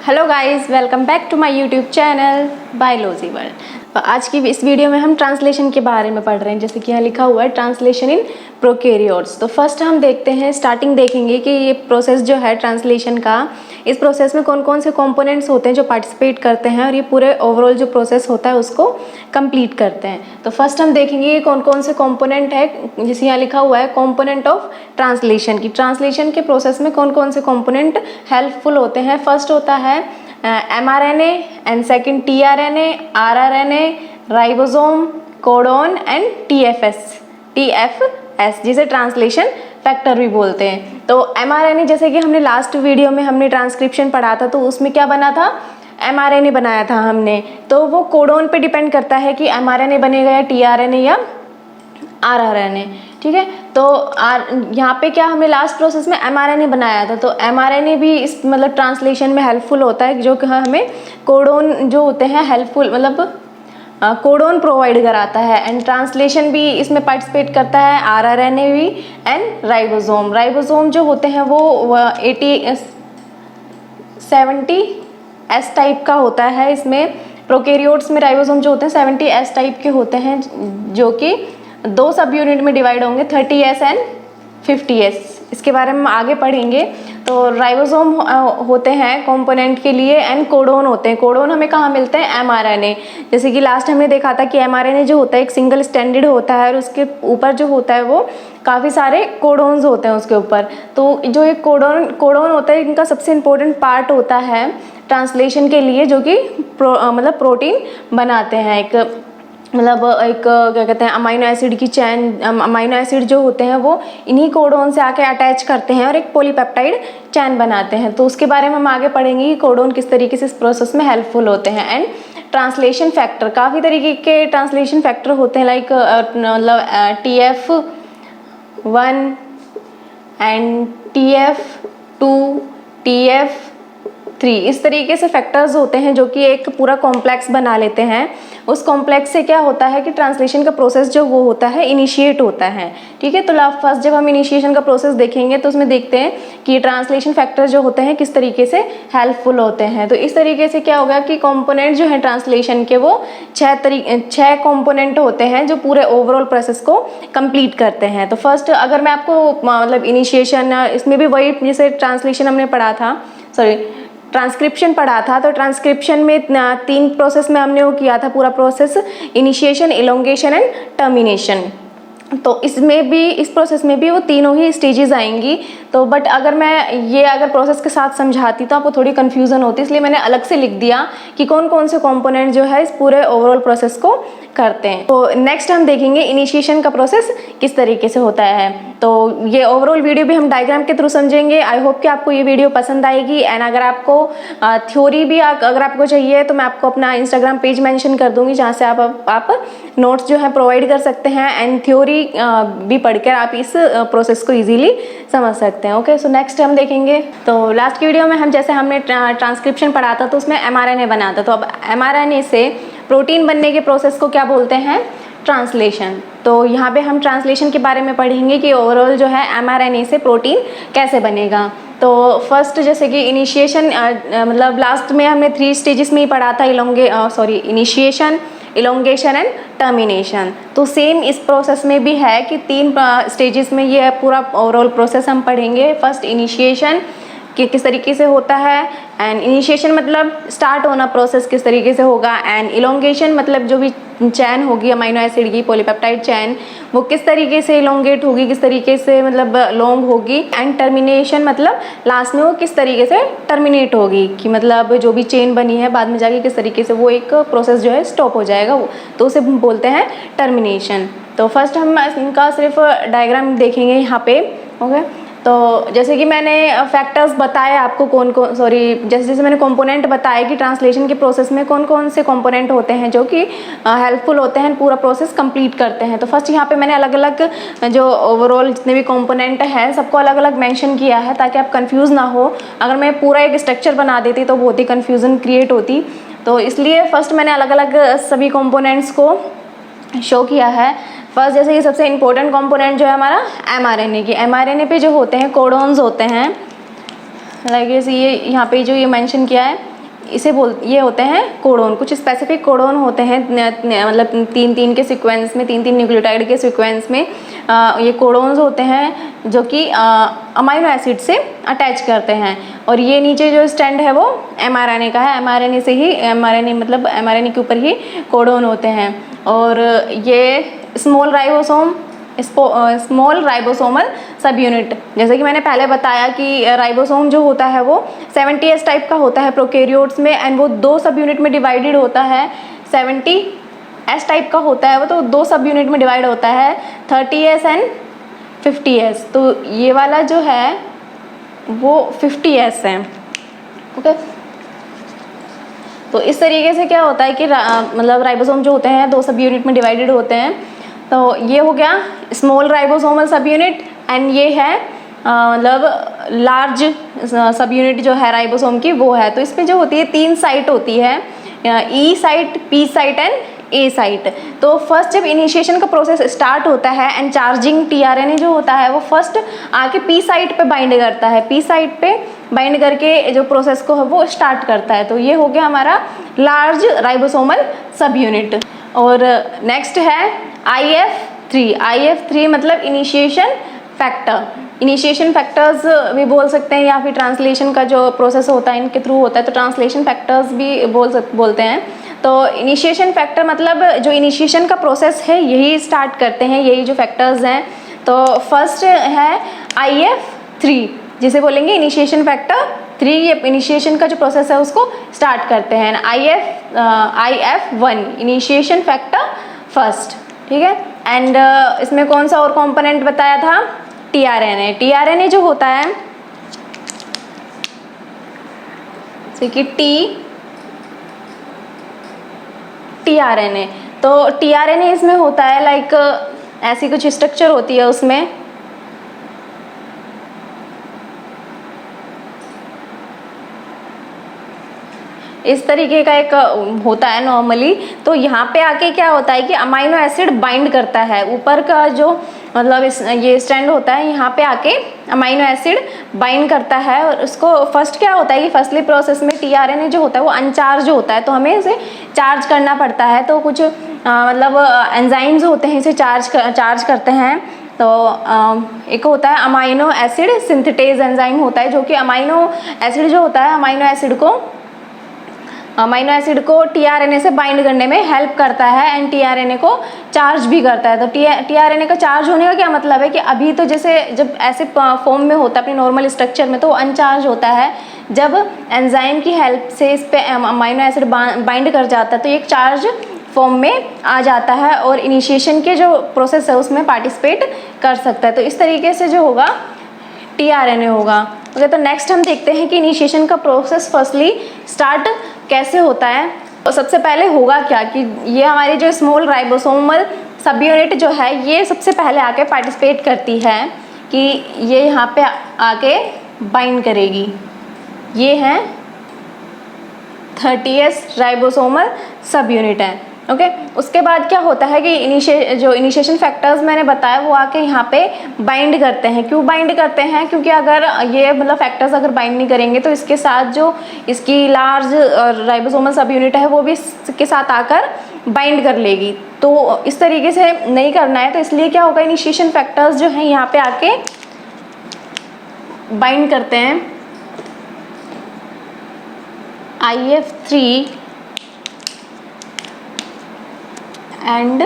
Hello guys, welcome back to my YouTube channel biology world. आज की इस video में हम ट्रांसलेशन के बारे में पढ़ रहे हैं। जैसे कि यहाँ लिखा हुआ है ट्रांसलेशन इन प्रोकैरियोट्स। तो फर्स्ट हम देखते हैं, स्टार्टिंग देखेंगे कि ये प्रोसेस जो है ट्रांसलेशन का, इस प्रोसेस में कौन कौन से कंपोनेंट्स होते हैं जो पार्टिसिपेट करते हैं और ये पूरे ओवरऑल जो प्रोसेस होता है उसको कंप्लीट करते हैं। तो फर्स्ट हम देखेंगे ये कौन कौन से कंपोनेंट है। जैसे यहाँ लिखा हुआ है कंपोनेंट ऑफ ट्रांसलेशन की, ट्रांसलेशन के प्रोसेस में कौन कौन से कंपोनेंट हेल्पफुल होते हैं। फर्स्ट होता है mRNA and second tRNA, rRNA, ribosome, codon and TFS, जिसे ट्रांसलेशन फैक्टर भी बोलते हैं। तो mRNA, जैसे कि हमने लास्ट वीडियो में हमने ट्रांसक्रिप्शन पढ़ा था, तो उसमें क्या बना था, mRNA बनाया था हमने। तो वो कोडोन पे डिपेंड करता है कि mRNA बनेगा या tRNA या rRNA, ठीक है। तो यहाँ पे क्या हमने लास्ट प्रोसेस में mRNA बनाया था, तो mRNA भी इस मतलब ट्रांसलेशन में हेल्पफुल होता है, जो कि हमें कोडोन जो होते हैं हेल्पफुल मतलब कोडोन प्रोवाइड कराता है। एंड ट्रांसलेशन भी इसमें पार्टिसिपेट करता है rRNA भी एंड राइबोसोम। राइबोसोम जो होते हैं वो 70S टाइप का होता है। इसमें प्रोकैरियोट्स में राइबोसोम जो होते हैं 70S टाइप के होते हैं, जो कि दो सब यूनिट में डिवाइड होंगे, 30S एंड 50S। इसके बारे में हम आगे पढ़ेंगे। तो राइबोसोम होते हैं कंपोनेंट के लिए एंड कोडोन होते हैं। कोडोन हमें कहाँ मिलते हैं, mRNA। जैसे कि लास्ट हमने देखा था कि mRNA जो होता है एक सिंगल स्टैंडर्ड होता है और उसके ऊपर जो होता है वो काफ़ी सारे कोडोन्स होते हैं उसके ऊपर। तो जो एक कोडोन होता है, इनका सबसे इम्पोर्टेंट पार्ट होता है ट्रांसलेशन के लिए, जो कि मतलब प्रोटीन बनाते हैं। एक क्या कहते हैं, अमाइनो एसिड की चैन, अमाइनो एसिड जो होते हैं वो इन्हीं कोडोन से आके अटैच करते हैं और एक पॉलीपेप्टाइड चैन बनाते हैं। तो उसके बारे में हम आगे पढ़ेंगे कि कोडोन किस तरीके से इस प्रोसेस में हेल्पफुल होते हैं। एंड ट्रांसलेशन फैक्टर, काफ़ी तरीके के ट्रांसलेशन फैक्टर होते हैं, लाइक मतलब TF1 एंड TF2, TF3, इस तरीके से फैक्टर्स होते हैं जो कि एक पूरा कॉम्प्लेक्स बना लेते हैं। उस कॉम्प्लेक्स से क्या होता है कि ट्रांसलेशन का प्रोसेस जो वो होता है इनिशिएट होता है, ठीक है। तो फर्स्ट जब हम इनिशिएशन का प्रोसेस देखेंगे तो उसमें देखते हैं कि ट्रांसलेशन फैक्टर जो होते हैं किस तरीके से हेल्पफुल होते हैं। तो इस तरीके से क्या होगा कि कंपोनेंट जो है ट्रांसलेशन के वो 6 कंपोनेंट होते हैं जो पूरे ओवरऑल प्रोसेस को कंप्लीट करते हैं। तो फर्स्ट अगर मैं आपको मतलब इनिशिएशन, इसमें भी वही जैसे ट्रांसलेशन हमने पढ़ा था, ट्रांसक्रिप्शन पढ़ा था, तो ट्रांसक्रिप्शन में 3 प्रोसेस में हमने वो किया था पूरा process, initiation, elongation and termination. तो इसमें भी, इस प्रोसेस में भी वो तीनों ही स्टेजेस आएंगी। तो बट अगर प्रोसेस के साथ समझाती तो आपको थोड़ी कन्फ्यूज़न होती, इसलिए मैंने अलग से लिख दिया कि कौन कौन से कंपोनेंट जो है इस पूरे ओवरऑल प्रोसेस को करते हैं। तो नेक्स्ट हम देखेंगे इनिशिएशन का प्रोसेस किस तरीके से होता है। तो ये ओवरऑल वीडियो भी हम डायग्राम के थ्रू समझेंगे। आई होप कि आपको ये वीडियो पसंद आएगी। एंड अगर आपको थ्योरी भी अगर आपको चाहिए तो मैं आपको अपना इंस्टाग्राम पेज मेंशन कर दूंगी, जहाँ से आप नोट्स जो है प्रोवाइड कर सकते हैं एंड थ्योरी भी पढ़कर आप इस प्रोसेस को इजीली समझ सकते हैं। ओके, सो नेक्स्ट हम देखेंगे। तो लास्ट की वीडियो में हमने ट्रांसक्रिप्शन पढ़ा था, तो उसमें mRNA बना था। तो अब mRNA से प्रोटीन बनने के प्रोसेस को क्या बोलते हैं, ट्रांसलेशन। तो यहाँ पे हम ट्रांसलेशन के बारे में पढ़ेंगे कि ओवरऑल जो है mRNA से प्रोटीन कैसे बनेगा। तो फर्स्ट जैसे कि इनिशिएशन, मतलब लास्ट में हमने 3 स्टेजेस में ही पढ़ा था, इनिशिएशन, इलोंगेशन एंड टर्मिनेशन। तो सेम इस प्रोसेस में भी है कि 3 स्टेजेस में ये पूरा ओवरऑल प्रोसेस हम पढ़ेंगे। फर्स्ट इनिशिएशन कि किस तरीके से होता है, एंड इनिशिएशन मतलब स्टार्ट होना प्रोसेस किस तरीके से होगा, एंड इलोंगेशन मतलब जो भी चैन होगी अमाइनो एसिड की, पॉलीपेप्टाइड चैन, वो किस तरीके से इलोंगेट होगी, किस तरीके से मतलब लॉन्ग होगी, एंड टर्मिनेशन मतलब लास्ट में वो किस तरीके से टर्मिनेट होगी, कि मतलब जो भी चेन बनी है बाद में जाके किस तरीके से वो एक प्रोसेस जो है स्टॉप हो जाएगा, वो तो उसे बोलते हैं टर्मिनेशन। तो फर्स्ट हम इनका सिर्फ डायग्राम देखेंगे यहाँ पे। ओके, तो जैसे कि मैंने फैक्टर्स बताए आपको जैसे मैंने कंपोनेंट बताए कि ट्रांसलेशन के प्रोसेस में कौन कौन से कंपोनेंट होते हैं जो कि हेल्पफुल होते हैं, पूरा प्रोसेस कंप्लीट करते हैं। तो फर्स्ट यहाँ पे मैंने अलग अलग जो ओवरऑल जितने भी कंपोनेंट हैं सबको अलग अलग मेंशन किया है ताकि आप कंफ्यूज ना हो। अगर मैं पूरा एक स्ट्रक्चर बना देती तो बहुत ही कन्फ्यूज़न क्रिएट होती, तो इसलिए फर्स्ट मैंने अलग अलग सभी कंपोनेंट्स को शो किया है। फर्स्ट जैसे कि सबसे इम्पोर्टेंट कंपोनेंट जो है हमारा mRNA की, mRNA पे जो होते हैं कोडोन्स होते हैं, लाइक जैसे ये यहाँ पे जो ये मेंशन किया है ये होते हैं कोडोन। कुछ स्पेसिफिक कोडोन होते हैं, मतलब 3-3 के सीक्वेंस में, 3-3 न्यूक्लियोटाइड के सीक्वेंस में ये कोडोन्स होते हैं जो कि अमाइनो एसिड से अटैच करते हैं। और ये नीचे जो स्टैंड है वो mRNA का है। mRNA से ही मतलब mRNA के ऊपर ही कोडोन होते हैं। और ये स्मॉल राइबोसोमल सब यूनिट, जैसे कि मैंने पहले बताया कि राइबोसोम जो होता है वो 70S टाइप का होता है प्रोकैरियोट्स में, एंड वो 2 सब यूनिट में डिवाइडेड होता है। 70S टाइप का होता है वो, तो 2 सब यूनिट में डिवाइड होता है, 30S एंड 50S। तो ये वाला जो है वो 50S है। ओके, तो इस तरीके से क्या होता है कि मतलब राइबोसोम जो होते हैं 2 सब यूनिट में डिवाइडेड होते हैं। तो ये हो गया स्मॉल राइबोसोमल सब यूनिट, एंड ये है मतलब लार्ज सब यूनिट जो है राइबोसोम की वो है। तो इसमें जो होती है 3 साइट होती है, E site, P site and A site. तो फर्स्ट जब इनिशिएशन का प्रोसेस स्टार्ट होता है एंड चार्जिंग टीआरएनए जो होता है वो फर्स्ट आके पी साइट पे बाइंड करता है, पी साइट पे बाइंड करके जो प्रोसेस को है वो स्टार्ट करता है। तो ये हो गया हमारा लार्ज राइबोसोमल सब यूनिट। और नेक्स्ट है IF3 मतलब इनिशिएशन फैक्टर। इनिशिएशन फैक्टर्स भी बोल सकते हैं, या फिर ट्रांसलेशन का जो प्रोसेस होता है इनके थ्रू होता है, तो ट्रांसलेशन फैक्टर्स भी बोलते हैं। तो इनिशिएशन फैक्टर मतलब जो इनिशिएशन का प्रोसेस है यही स्टार्ट करते हैं, यही जो फैक्टर्स हैं। तो फर्स्ट है IF3, जिसे बोलेंगे इनिशिएशन फैक्टर 3। ये इनिशिएशन का जो प्रोसेस है उसको स्टार्ट करते हैं। IF1 इनिशिएशन फैक्टर फर्स्ट, ठीक है। एंड इसमें कौन सा और कंपोनेंट बताया था, टीआरएनए जो होता है, जैसे कि टीआरएनए। तो टीआरएनए इसमें होता है लाइक ऐसी कुछ स्ट्रक्चर होती है उसमें, इस तरीके का एक होता है नॉर्मली। तो यहाँ पे आके क्या होता है कि अमाइनो एसिड बाइंड करता है, ऊपर का जो मतलब ये स्टैंड होता है यहाँ पे आके अमाइनो एसिड बाइंड करता है। और उसको फर्स्ट क्या होता है कि फर्स्टली प्रोसेस में टीआरएनए जो होता है वो अनचार्ज होता है, तो हमें इसे चार्ज करना पड़ता है। तो कुछ मतलब एंजाइम्स होते हैं इसे चार्ज करते हैं। तो एक होता है अमाइनो एसिड सिंथेटेज एंजाइम होता है, जो कि अमाइनो एसिड जो होता है अमाइनो एसिड को टीआरएनए से बाइंड करने में हेल्प करता है एंड टीआरएनए को चार्ज भी करता है। तो टीआरएनए का चार्ज होने का क्या मतलब है कि अभी तो जैसे जब ऐसे फॉर्म में होता है अपनी नॉर्मल स्ट्रक्चर में तो अनचार्ज होता है, जब एंजाइम की हेल्प से इस पे अमाइनो एसिड बाइंड कर जाता है तो एक चार्ज फॉर्म में आ जाता है और इनिशिएशन के जो प्रोसेस है उसमें पार्टिसिपेट कर सकता है। तो इस तरीके से जो होगा टीआरएनए होगा। ओके, तो नेक्स्ट हम देखते हैं कि इनिशिएशन का प्रोसेस फर्स्टली स्टार्ट कैसे होता है। तो सबसे पहले होगा क्या कि ये हमारी जो स्मॉल राइबोसोमल सब यूनिट जो है ये सबसे पहले आके पार्टिसिपेट करती है कि ये यहाँ पे आके बाइंड करेगी। ये है 30S राइबोसोमल सब यूनिट है। ओके, उसके बाद क्या होता है कि इनिशिएशन फैक्टर्स मैंने बताया वो आके यहाँ पे बाइंड करते हैं। क्यों बाइंड करते हैं? क्योंकि अगर ये मतलब फैक्टर्स अगर बाइंड नहीं करेंगे तो इसके साथ जो इसकी लार्ज राइबोसोमल सब यूनिट है वो भी इसके साथ आकर बाइंड कर लेगी। तो इस तरीके से नहीं करना है, तो इसलिए क्या होगा इनिशिएशन फैक्टर्स जो हैं यहाँ पे आके बाइंड करते हैं। IF3 and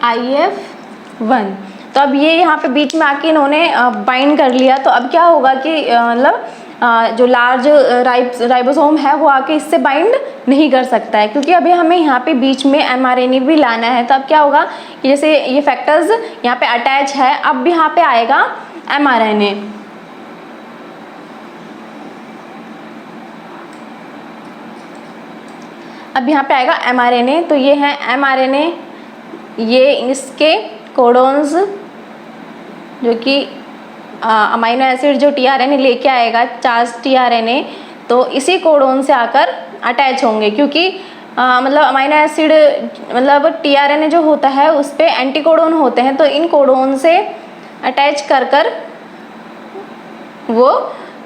IF1। तो अब ये यहाँ पे बीच में आके इन्होंने बाइंड कर लिया। तो अब क्या होगा कि मतलब जो लार्ज राइबोसोम है वो आके इससे बाइंड नहीं कर सकता है, क्योंकि अभी हमें यहाँ पे बीच में mRNA भी लाना है। तो अब क्या होगा कि जैसे ये फैक्टर्स यहाँ पे अटैच है, अब यहाँ पे आएगा mRNA। अब यहाँ पे आएगा mRNA। तो ये है mRNA, ये इसके कोडोन्स जो कि अमाइनो एसिड जो टीआरएनए लेके आएगा चार्ज टीआरएनए, तो इसी कोडोन से आकर अटैच होंगे। क्योंकि मतलब अमाइनो एसिड मतलब टीआरएनए जो होता है उस पे एंटी कोडोन होते हैं, तो इन कोडोन से अटैच कर वो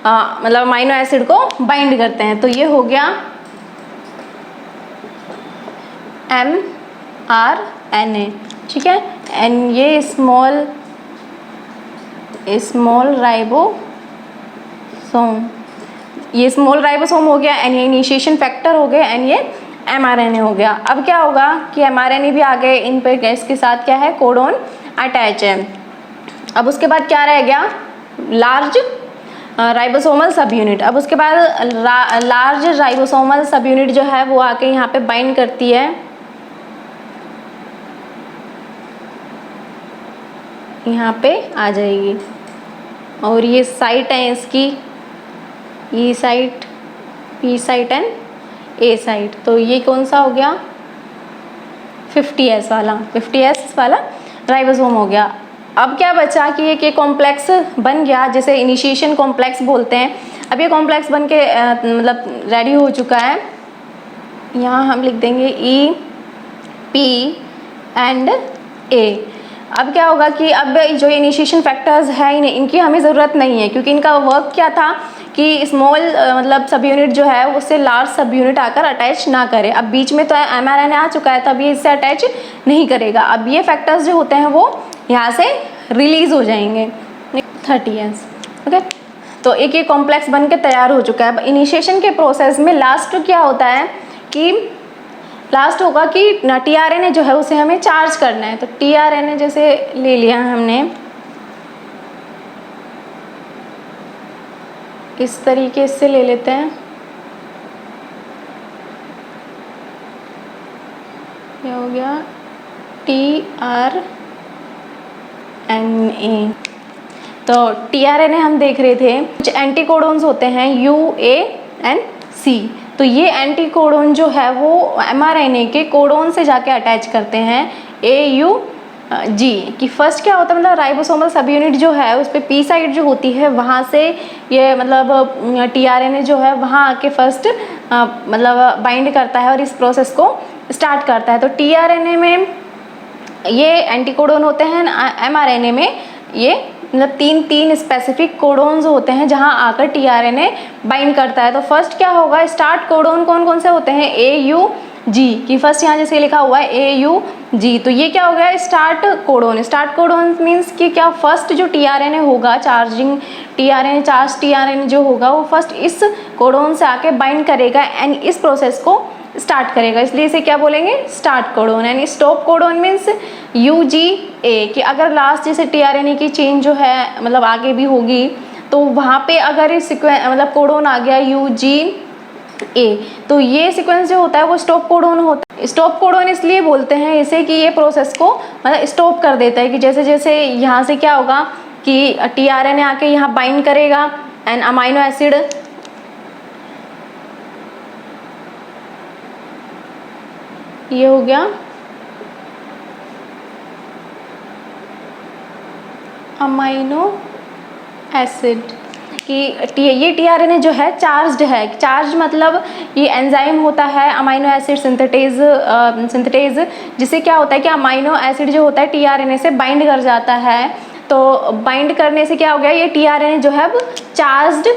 मतलब अमाइनो एसिड को बाइंड करते हैं। तो ये हो गया mRNA, ठीक है। एंड ये स्मॉल राइबोसोम, ये स्मॉल राइबोसोम हो गया एंड ये इनिशिएशन फैक्टर हो गया एंड ये mRNA हो गया। अब क्या होगा कि mRNA भी आ गए, इन पर इसके साथ क्या है, कोडोन अटैच है। अब उसके बाद क्या रह गया, लार्ज राइबोसोमल सब यूनिट। अब उसके बाद लार्ज राइबोसोमल सब यूनिट जो है वो आके यहाँ पे बाइंड करती है, यहाँ पे आ जाएगी और ये साइट है इसकी, E site, P site and A site. तो ये कौन सा हो गया, 50S वाला राइबोसोम हो गया। अब क्या बचा कि एक ये कॉम्प्लेक्स बन गया, जैसे इनिशिएशन कॉम्प्लेक्स बोलते हैं। अब ये कॉम्प्लेक्स बन के मतलब रेडी हो चुका है। यहाँ हम लिख देंगे ई, पी एंड ए। अब क्या होगा कि अब जो इनिशिएशन फैक्टर्स है इनकी हमें ज़रूरत नहीं है, क्योंकि इनका वर्क क्या था कि स्मॉल मतलब सब यूनिट जो है उससे लार्ज सब यूनिट आकर अटैच ना करे। अब बीच में तो mRNA आ चुका है, तो अब ये इससे अटैच नहीं करेगा। अब ये फैक्टर्स जो होते हैं वो यहाँ से रिलीज हो जाएंगे 30S, ओके। तो एक ये कॉम्प्लेक्स बन के तैयार हो चुका है। अब इनिशिएशन के प्रोसेस में लास्ट क्या होता है कि लास्ट होगा कि tRNA जो है उसे हमें चार्ज करना है। तो tRNA जैसे ले लिया हमने, इस तरीके से ले लेते हैं, क्या हो गया, tRNA। तो tRNA हम देख रहे थे कुछ एंटीकोडोन्स होते हैं U, A एंड C। तो ये एंटीकोडोन जो है वो mRNA के कोडोन से जाके अटैच करते हैं AUG कि फर्स्ट क्या होता है, मतलब राइबोसोमल सब यूनिट जो है उस पर P साइड जो होती है वहाँ से ये मतलब tRNA जो है वहाँ आके फर्स्ट मतलब बाइंड करता है और इस प्रोसेस को स्टार्ट करता है। तो tRNA में ये एंटीकोडोन होते हैं, mRNA में ये मतलब तीन स्पेसिफिक कोडोन्स होते हैं जहां आकर tRNA बाइंड करता है। तो फर्स्ट क्या होगा, स्टार्ट कोडोन कौन कौन से होते हैं, AUG की फर्स्ट यहाँ जैसे लिखा हुआ है AUG। तो ये क्या हो गया, start codon. Start codon means कि क्या, फर्स्ट जो tRNA होगा, चार्ज tRNA जो होगा वो फर्स्ट इस कोडोन से आके बाइंड करेगा एंड इस प्रोसेस को स्टार्ट करेगा, इसलिए इसे क्या बोलेंगे, start codon. And stop codon means UGA कि अगर लास्ट जैसे tRNA की चेन जो है मतलब आगे भी होगी तो वहाँ पे अगर इस मतलब कोडोन आ गया UGA, तो ये सीक्वेंस जो होता है वो स्टॉप कोडोन होता है। स्टॉप कोडोन इसलिए बोलते हैं इसे कि ये प्रोसेस को मतलब स्टॉप कर देता है कि जैसे जैसे यहाँ से क्या होगा कि tRNA आके यहाँ बाइंड करेगा एंड अमाइनो एसिड ये हो गया अमाइनो एसिड कि ये tRNA जो है चार्ज्ड है। चार्ज मतलब ये एंजाइम होता है अमाइनो एसिड सिंथेटेज जिससे क्या होता है कि अमाइनो एसिड जो होता है tRNA से बाइंड कर जाता है। तो बाइंड करने से क्या हो गया, ये tRNA जो है अब चार्ज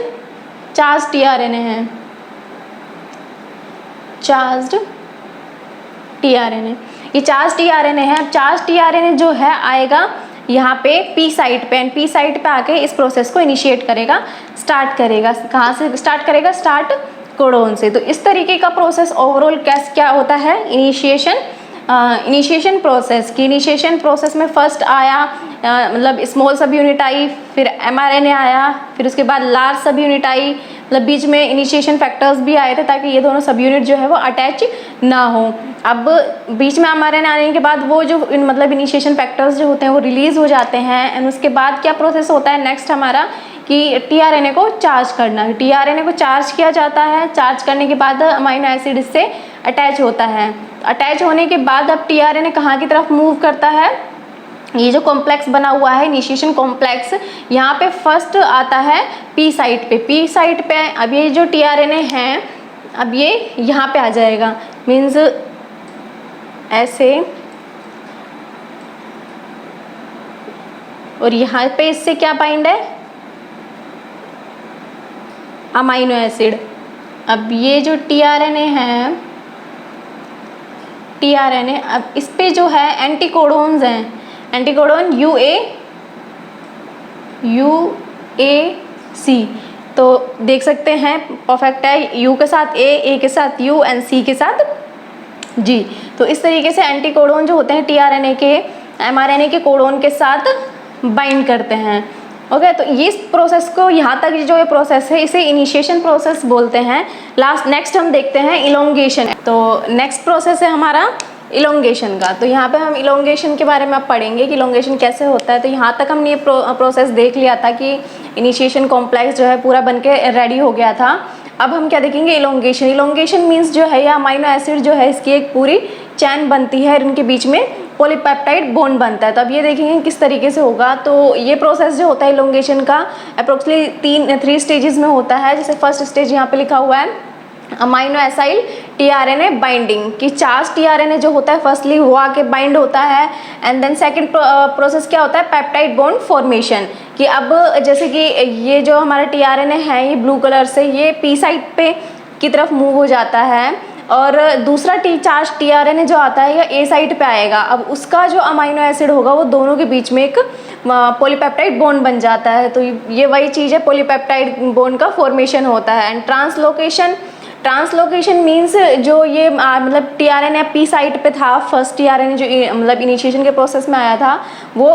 tRNA है, चार्ज्ड tRNA, ये चार्ज tRNA है। अब चार्ज tRNA जो है आएगा यहाँ पे P साइट पे एंड P साइट पे आके इस प्रोसेस को इनिशिएट करेगा, स्टार्ट करेगा। कहाँ से स्टार्ट करेगा, स्टार्ट कोडोन से। तो इस तरीके का प्रोसेस ओवरऑल क्या होता है, इनिशिएशन प्रोसेस की। इनिशिएशन प्रोसेस में फर्स्ट आया मतलब स्मॉल सब यूनिट आई, फिर mRNA आया, फिर उसके बाद लार्ज सब यूनिट आई, मतलब बीच में इनिशिएशन फैक्टर्स भी आए थे ताकि ये दोनों सब यूनिट जो है वो अटैच ना हो। अब बीच में mRNA आने के बाद वो जो मतलब इनिशिएशन फैक्टर्स जो होते हैं वो रिलीज हो जाते हैं एंड उसके बाद क्या प्रोसेस होता है नेक्स्ट हमारा कि tRNA को चार्ज करना। tRNA को चार्ज किया जाता है, चार्ज करने के बाद अमाइनो एसिड इससे अटैच होता है। अटैच होने के बाद अब tRNA कहाँ की तरफ मूव करता है, ये जो कॉम्प्लेक्स बना हुआ है इनिशिएशन कॉम्प्लेक्स, यहाँ पे फर्स्ट आता है P साइट पे। P साइट पे अब ये जो tRNA है अब ये यहाँ पे आ जाएगा, मीन्स ऐसे, और यहाँ पे इससे क्या बाइंड है, अमाइनो एसिड। अब ये जो टीआरएनए है, टीआरएनए, अब इस पे जो है एंटीकोडोन्स हैं, एंटीकोडोन यूएसी। तो देख सकते हैं परफेक्ट है, यू के साथ ए के साथ यू एंड सी के साथ जी। तो इस तरीके से एंटीकोडोन जो होते हैं टीआरएनए के एमआरएनए के कोडोन के साथ बाइंड करते हैं। ओके, तो ये प्रोसेस को, यहाँ तक जो ये प्रोसेस है इसे इनिशिएशन प्रोसेस बोलते हैं। नेक्स्ट हम देखते हैं इलोंगेशन। तो नेक्स्ट प्रोसेस है हमारा इलोंगेशन का। तो यहाँ पे हम इलोंगेशन के बारे में अब पढ़ेंगे कि इलोंगेशन कैसे होता है। तो यहाँ तक हमने ये प्रोसेस देख लिया था कि इनिशिएशन कॉम्प्लेक्स जो है पूरा बन के रेडी हो गया था। अब हम क्या देखेंगे, इलोंगेशन। इलोंगेशन मीन्स जो है, या अमाइनो एसिड जो है इसकी एक पूरी चैन बनती है, इनके बीच में पॉलीपेप्टाइड बॉन्ड बनता है। तो अब ये देखेंगे किस तरीके से होगा। तो ये प्रोसेस जो होता है इलोंगेशन का अप्रोक्सीमेटली 3 स्टेजेस में होता है। जैसे फर्स्ट स्टेज यहाँ पे लिखा हुआ है अमाइनो एसाइल टीआरएनए बाइंडिंग, कि चार्ज टीआरएनए जो होता है फर्स्टली वो आके बाइंड होता है। एंड देन सेकंड प्रोसेस क्या होता है, पेप्टाइड बॉन्ड फॉर्मेशन, कि अब जैसे कि ये जो हमारा टीआरएनए है ये ब्लू कलर से ये पी साइड पे की तरफ मूव हो जाता है, और दूसरा चार्ज टीआरएनए जो आता है ये ए साइड पे आएगा। अब उसका जो अमाइनो एसिड होगा वो दोनों के बीच में एक पॉलीपेप्टाइड बॉन्ड बन जाता है। तो ये वही चीज़ है, पॉलीपेप्टाइड बॉन्ड का फॉर्मेशन होता है। एंड ट्रांसलोकेशन मीन्स जो ये मतलब टीआरएनए पी साइड पे था, फर्स्ट टीआरएनए जो मतलब इनिशिएशन के प्रोसेस में आया था वो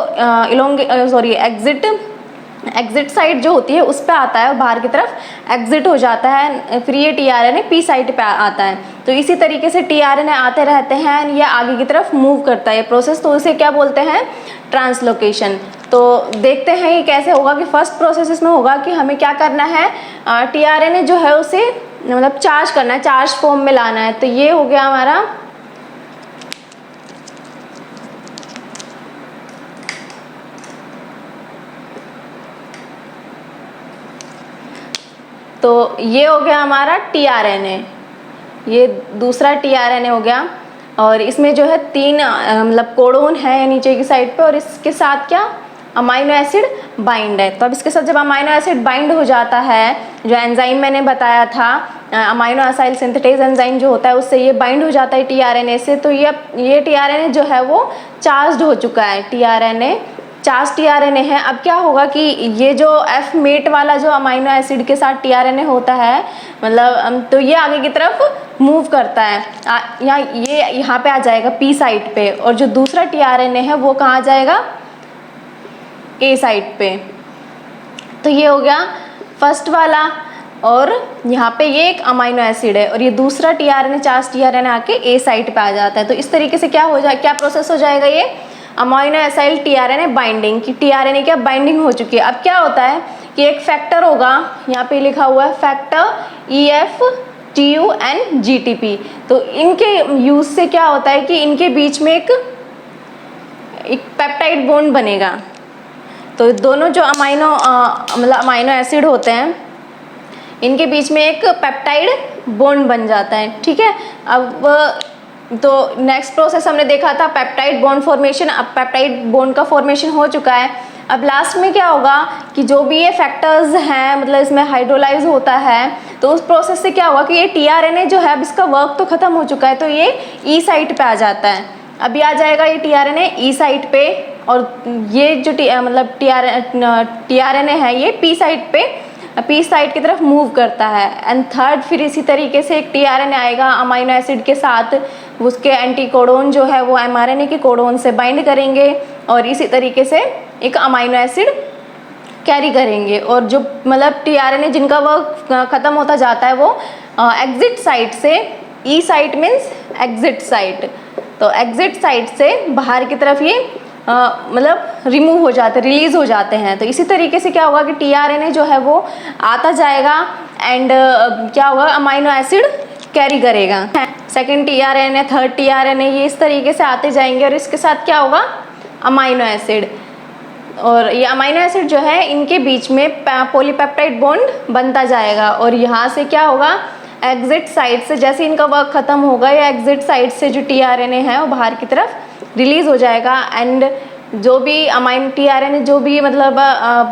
एग्जिट साइड जो होती है उस पे आता है और बाहर की तरफ एग्जिट हो जाता है, फिर ये टीआरएनए पी साइड पे आता है। तो इसी तरीके से टीआरएनए आते रहते हैं, ये आगे की तरफ मूव करता है ये प्रोसेस, तो उसे क्या बोलते हैं, ट्रांसलोकेशन। तो देखते हैं ये कैसे होगा। कि फर्स्ट प्रोसेस इसमें होगा कि हमें क्या करना है, टीआरएनए जो है उसे मतलब चार्ज करना है, चार्ज फॉर्म में लाना है। तो ये हो गया हमारा हमारा टीआरएनए, ये दूसरा टीआरएनए हो गया। और इसमें जो है 3 मतलब कोडोन है नीचे की साइड पे, और इसके साथ क्या अमाइनो एसिड बाइंड है। तो अब इसके साथ जब अमाइनो एसिड बाइंड हो जाता है, जो एंजाइम मैंने बताया था अमाइनो एसाइल सिंथेटेज एंजाइम जो होता है उससे ये बाइंड हो जाता है टीआरएनए से। तो ये टीआरएनए जो है वो चार्ज्ड हो चुका है, टीआरएनए चार्ज टीआरएनए है। अब क्या होगा कि ये जो एफ मेट वाला जो अमाइनो एसिड के साथ टीआरएनए होता है मतलब तो ये आगे की तरफ मूव करता है, ये यहाँ पे आ जाएगा पी साइड पे, और जो दूसरा टीआरएनए है वो कहाँ आ जाएगा, ए साइड पे। तो ये हो गया फर्स्ट वाला, और यहाँ पे ये एक अमाइनो एसिड है और ये दूसरा टीआरएनए चार्ज टीआरएनए आके ए साइड पे आ जाता है। तो इस तरीके से क्या प्रोसेस हो जाएगा, ये अमाइनो एसाइल टीआरएनए बाइंडिंग, की टीआरएनए क्या बाइंडिंग हो चुकी है। अब क्या होता है कि एक फैक्टर होगा, यहाँ पे लिखा हुआ है फैक्टर EF-TU GTP। तो इनके यूज से क्या होता है कि इनके बीच में एक पेप्टाइड बॉन्ड बनेगा। तो दोनों जो अमाइनो एसिड होते हैं इनके बीच में एक पेप्टाइड बॉन्ड बन जाता है, ठीक है। अब तो नेक्स्ट प्रोसेस हमने देखा था पेप्टाइड बॉन्ड फॉर्मेशन। अब पेप्टाइड बॉन्ड का फॉर्मेशन हो चुका है। अब लास्ट में क्या होगा कि जो भी ये फैक्टर्स हैं मतलब इसमें हाइड्रोलाइज होता है, तो उस प्रोसेस से क्या होगा कि ये टीआरएनए जो है अब इसका वर्क तो खत्म हो चुका है, तो ये ई साइट पे आ जाता है। अभी आ जाएगा ये टीआरएनए ई साइट पे, और ये जो टीआरएनए है ये पी साइट की तरफ मूव करता है। एंड थर्ड फिर इसी तरीके से एक टीआरएनए आएगा अमाइनो एसिड के साथ, उसके एंटीकोडोन जो है वो एमआरएनए के कोडोन से बाइंड करेंगे और इसी तरीके से एक अमाइनो एसिड कैरी करेंगे। और जो मतलब टीआरएनए जिनका वर्क खत्म होता जाता है वो एग्जिट साइट से, ई साइट मीन्स एग्जिट साइट, तो एग्जिट साइट से बाहर की तरफ ये मतलब रिमूव हो जाते, रिलीज हो जाते हैं। तो इसी तरीके से क्या होगा कि टीआरएनए जो है वो आता जाएगा एंड क्या होगा अमाइनो एसिड कैरी करेगा। सेकंड टीआरएनए, थर्ड टीआरएनए, ये इस तरीके से आते जाएंगे और इसके साथ क्या होगा अमाइनो एसिड। और ये अमाइनो एसिड जो है इनके बीच में पॉलीपेप्टाइड बॉन्ड बनता जाएगा, और यहाँ से क्या होगा एग्जिट साइड से जैसे इनका वर्क खत्म होगा या एग्जिट साइड से जो टीआरएनए है वो बाहर की तरफ रिलीज हो जाएगा। एंड जो भी अमाइन टीआरएनए जो भी मतलब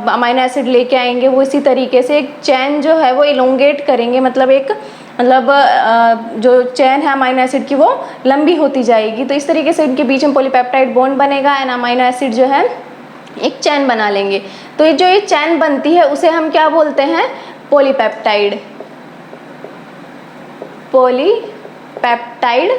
अमाइनो एसिड लेके आएंगे वो इसी तरीके से एक चैन जो है वो इलोंगेट करेंगे, मतलब एक जो चैन है अमाइनो एसिड की वो लंबी होती जाएगी। तो इस तरीके से इनके बीच में पॉलीपेप्टाइड बॉन्ड बनेगा एंड अमाइनो एसिड जो है एक चैन बना लेंगे। तो ये जो ये चैन बनती है उसे हम क्या बोलते हैं, पॉलीपेप्टाइड, पॉलीपेप्टाइड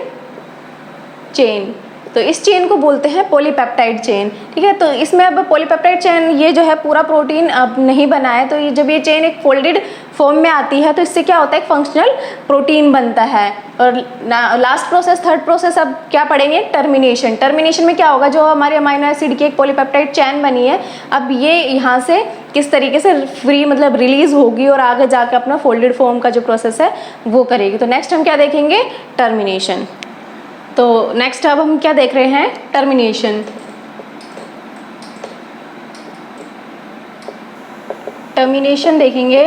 चेन। तो इस चेन को बोलते हैं पॉलीपेप्टाइड चेन, ठीक है। तो इसमें अब पॉलीपेप्टाइड चेन ये जो है पूरा प्रोटीन अब नहीं बना है, तो ये जब ये चेन एक फोल्डेड फॉर्म में आती है तो इससे क्या होता है, एक फंक्शनल प्रोटीन बनता है। और लास्ट प्रोसेस, थर्ड प्रोसेस अब क्या पढ़ेंगे, टर्मिनेशन। टर्मिनेशन में क्या होगा, जो हमारे अमाइनो एसिड की एक पॉलीपेप्टाइड चेन बनी है अब ये यहाँ से किस तरीके से फ्री मतलब रिलीज होगी और आगे जाकर अपना फोल्डेड फॉर्म का जो प्रोसेस है वो करेगी। तो नेक्स्ट हम क्या देखेंगे, टर्मिनेशन। तो नेक्स्ट अब हम क्या देख रहे हैं, टर्मिनेशन। टर्मिनेशन देखेंगे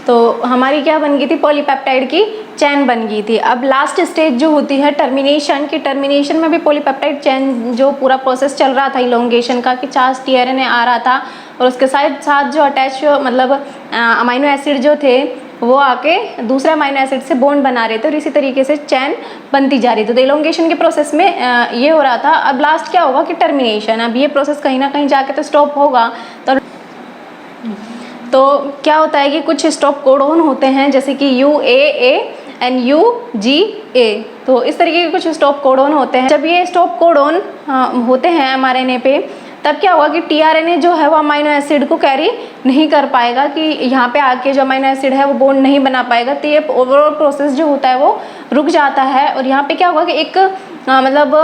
तो हमारी क्या बन गई थी, पॉलीपेप्टाइड की चैन बन गई थी। अब लास्ट स्टेज जो होती है टर्मिनेशन की, टर्मिनेशन में भी पॉलीपेप्टाइड चैन जो पूरा प्रोसेस चल रहा था इलोंगेशन का कि चार्ज टीआरएनए आ रहा था और उसके साथ जो अटैच मतलब अमाइनो एसिड जो थे वो आके दूसरे अमाइनो एसिड से बॉन्ड बना रहे थे और इसी तरीके से चैन बनती जा रही थी। तो इलोंगेशन के प्रोसेस में ये हो रहा था। अब लास्ट क्या होगा कि टर्मिनेशन। अब ये प्रोसेस कहीं ना कहीं जाके तो स्टॉप होगा। तो क्या होता है कि कुछ स्टॉप कोडोन होते हैं जैसे कि UAA एंड UGA। तो इस तरीके के कुछ स्टॉप कोडोन होते हैं। जब ये स्टॉप कोडोन होते हैं mRNA पे तब क्या होगा कि टीआरएनए जो है वो अमाइनो एसिड को कैरी नहीं कर पाएगा, कि यहाँ पे आके जो अमाइनो एसिड है वो बॉन्ड नहीं बना पाएगा। तो ये ओवरऑल प्रोसेस जो होता है वो रुक जाता है और यहाँ पे क्या होगा कि एक मतलब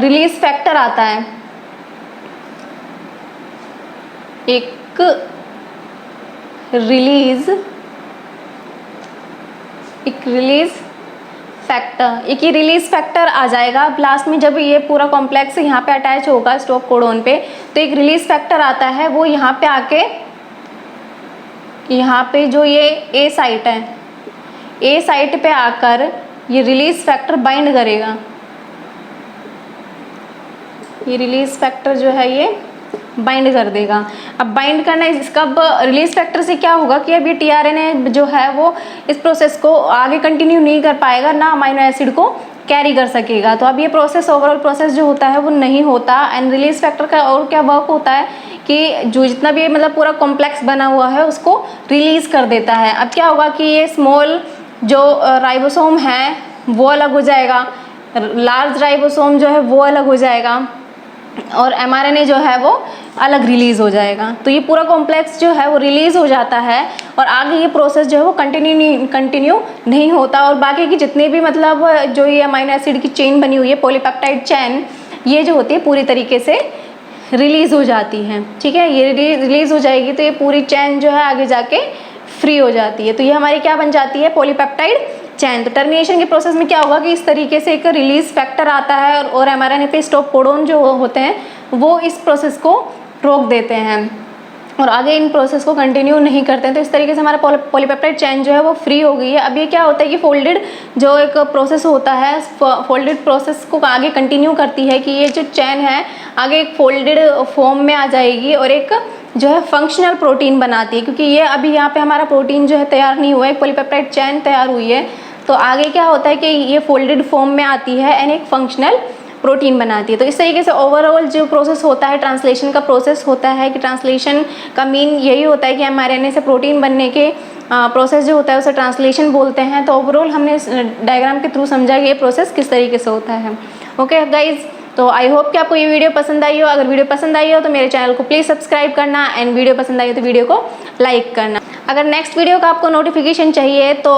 रिलीज फैक्टर आता है, एक रिलीज फैक्टर, एक ही रिलीज फैक्टर आ जाएगा लास्ट में। जब ये पूरा कॉम्प्लेक्स यहाँ पे अटैच होगा स्टॉप कोडोन पे तो एक रिलीज फैक्टर आता है, वो यहाँ पे आके यहाँ पे जो ये ए साइट है, ए साइट पे आकर ये रिलीज फैक्टर बाइंड करेगा। ये रिलीज फैक्टर जो है ये बाइंड कर देगा। अब बाइंड करना इसका रिलीज फैक्टर से क्या होगा कि अब ये टीआरएनए जो है वो इस प्रोसेस को आगे कंटिन्यू नहीं कर पाएगा, ना अमाइनो एसिड को कैरी कर सकेगा। तो अब ये प्रोसेस ओवरऑल प्रोसेस जो होता है वो नहीं होता। एंड रिलीज फैक्टर का और क्या वर्क होता है कि जो जितना भी मतलब पूरा कॉम्प्लेक्स बना हुआ है उसको रिलीज कर देता है। अब क्या होगा कि ये स्मॉल जो राइबोसोम है वो अलग हो जाएगा, लार्ज राइबोसोम जो है वो अलग हो जाएगा और mRNA जो है वो अलग रिलीज हो जाएगा। तो ये पूरा कॉम्प्लेक्स जो है वो रिलीज हो जाता है और आगे ये प्रोसेस जो है वो कंटिन्यू नहीं होता। और बाकी की जितने भी मतलब जो ये अमाइनो एसिड की चेन बनी हुई है पॉलीपेप्टाइड चैन, ये जो होती है पूरी तरीके से रिलीज हो जाती है, ठीक है। ये रिलीज हो जाएगी तो ये पूरी चैन जो है आगे जाके फ्री हो जाती है। तो ये हमारी क्या बन जाती है, पॉलीपेप्टाइड चैन। तो टर्मिनेशन के प्रोसेस में क्या होगा कि इस तरीके से एक रिलीज फैक्टर आता है और mRNA पे स्टॉप कोडोन जो होते हैं वो इस प्रोसेस को रोक देते हैं और आगे इन प्रोसेस को कंटिन्यू नहीं करते हैं। तो इस तरीके से हमारा पॉलीपेप्टाइड चैन जो है वो फ्री हो गई है। अब ये क्या होता है कि फोल्डेड जो एक प्रोसेस होता है, फोल्डेड प्रोसेस को आगे कंटिन्यू करती है कि ये जो चैन है आगे एक फोल्डेड फॉर्म में आ जाएगी और एक जो है फंक्शनल प्रोटीन बनाती है। क्योंकि ये अभी यहाँ पे हमारा प्रोटीन जो है तैयार नहीं हुआ है, पॉलीपेप्टाइड चैन तैयार हुई है। तो आगे क्या होता है कि ये फोल्डेड फॉर्म में आती है एंड एक फंक्शनल प्रोटीन बनाती है। तो इस तरीके से ओवरऑल जो प्रोसेस होता है ट्रांसलेशन का प्रोसेस होता है कि ट्रांसलेशन का मीन यही होता है कि mRNA से प्रोटीन बनने के प्रोसेस जो होता है उसे ट्रांसलेशन बोलते हैं। तो ओवरऑल हमने इस डायग्राम के थ्रू समझा कि ये प्रोसेस किस तरीके से होता है। ओके गाइज, तो आई होप कि आपको ये वीडियो पसंद आई हो। अगर वीडियो पसंद आई हो तो मेरे चैनल को प्लीज़ सब्सक्राइब करना एंड वीडियो पसंद आई हो तो वीडियो को लाइक करना। अगर नेक्स्ट वीडियो का आपको नोटिफिकेशन चाहिए तो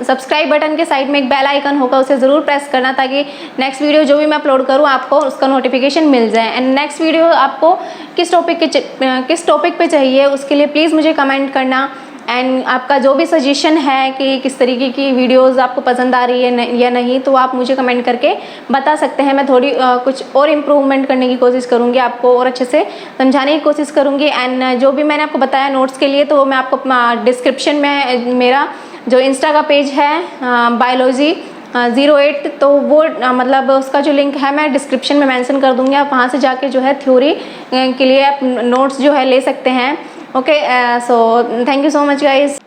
सब्सक्राइब बटन के साइड में एक बेल आइकन होगा, उसे ज़रूर प्रेस करना ताकि नेक्स्ट वीडियो जो भी मैं अपलोड करूँ आपको उसका नोटिफिकेशन मिल जाए। एंड नेक्स्ट वीडियो आपको किस टॉपिक पे चाहिए उसके लिए प्लीज़ मुझे कमेंट करना। एंड आपका जो भी सजेशन है कि किस तरीके की वीडियोस आपको पसंद आ रही है या नहीं, तो आप मुझे कमेंट करके बता सकते हैं। मैं थोड़ी कुछ और इम्प्रूवमेंट करने की कोशिश करूँगी, आपको और अच्छे से समझाने की कोशिश करूँगी। एंड जो भी मैंने आपको बताया नोट्स के लिए तो मैं आपको डिस्क्रिप्शन में मेरा जो इंस्टा का पेज है बायोलॉजी 08, तो वो मतलब उसका जो लिंक है मैं डिस्क्रिप्शन में मेंशन कर दूंगी, आप वहाँ से जाके जो है थ्योरी के लिए आप नोट्स जो है ले सकते हैं। Okay, so thank you so much guys.